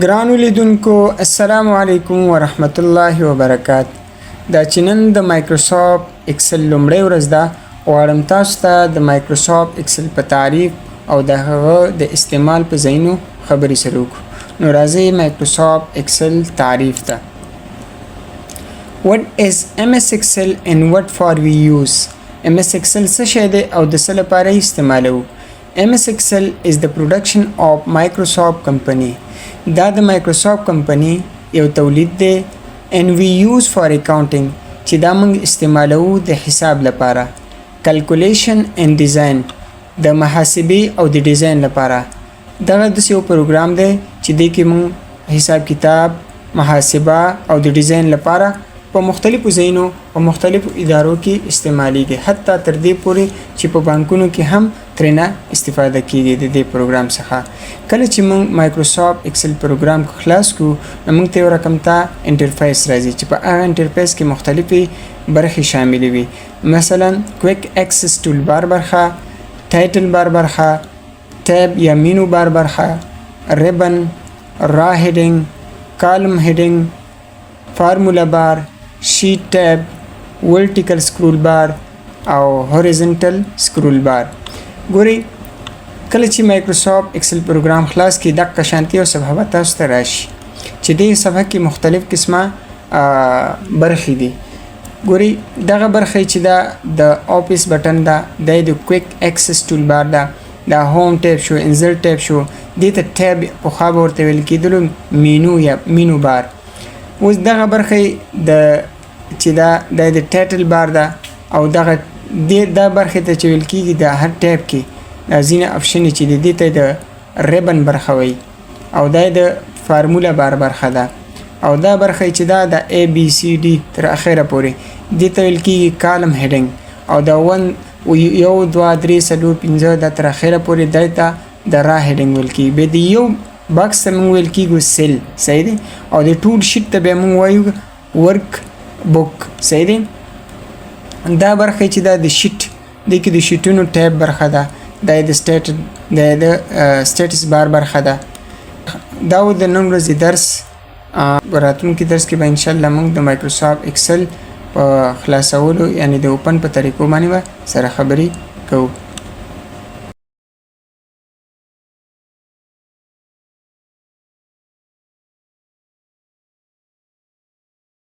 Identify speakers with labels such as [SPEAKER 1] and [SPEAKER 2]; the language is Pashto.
[SPEAKER 1] ګرانو لیدونکو السلام علیکم ورحمت الله وبرکات. دا چې نن د مایکروسافټ اکسل لومړۍ ورځ ده، غواړم تاسو ته د مایکروسافټ اکسل په تعریف او د هغه د استعمال په ځایونو خبرې سره وکړو. نو راځئ مایکروسافټ اکسل تعریف ته. What is MS Excel and what for we use? MS Excel څه شی دی او د څه لپاره یې استعمالوو؟ MS Excel is the production of Microsoft company. دا د مایکروسافټ کمپنی یو تولید دی and we use for accounting چې دا موږ استعمالوو د حساب لپاره. calculation and design د محاسبې او د ډیزاین لپاره. دغه داسې یو پروګرام دی چې دی کې موږ حساب کتاب، محاسبه او د ډیزاین لپاره په مختلفو ځایونو په مختلفو ادارو کې استعمالیږي، حتی تر دې پورې چې په بانکونو کې هم ترېنه استفاده کیږي د دې پروګرام څخه. کله چې موږ مایکروسافټ اکسل پروګرام خلاص کړو نو موږ ته یو رقم ته انټرفیس راځي چې په هغه انټرفیس کې مختلفې برخې شاملې وي. مثلا کویک اکسس ټول بار برخه، ټایټل بار برخه، ټیب یا مینو بار برخه، ریبن، را هیډینګ، کالم هیډینګ، فارمولا بار، شیټ ټیب، ورټیکل سکرول بار او هوریزنټل سکرول بار. ګورئ کله چې مایکروسافټ اکسل پروګرام خلاص کړي دغه شانتي او صفحه به تاسو ته راشي چې دې صفحه کې مختلف قسمه برخې دي. ګورئ دغه برخه چې دا د آفیس بټن ده، د کویک اکسس ټول بار ده، دا هوم ټیب شو، انزرټ ټیب شو، دې ته ټیب پخوا به ورته ویل کېدلو مینو یا مینو بار. اوس دغه برخه د چې دا د ټایټل بار ده او دغه دا برخه ته چې ویل کېږي د هر ټیب کې ځینې آپشنې چې دي دې ته د ریبن برخه وایي او دا د فارمولا بار برخه ده او دا برخه چې دا د A B C D تر اخره پورې دې ته ویل کېږي کالم هیډینګ او دا 1 یو 2 3 4 5 دا تر اخره پورې دا ته د را هیډینګ ویل کېږي. به د یو باکس ته موږ ویل کېږو سیل، صحیح دی، او د ټول شیټ ته بیا موږ وایو ورک بوک، صحیح دی. دا برخه چې دا د شیټ دی کې د شیټونو ټیب برخه ده، دا د سټیټس بار برخه ده. دا و د نن ورځې درس. راتلونکي درس کې به انشاءالله موږ د مایکروسافټ اکسل په خلاصولو یعنی د اوپن په طریقو باندې سره خبرې کوو.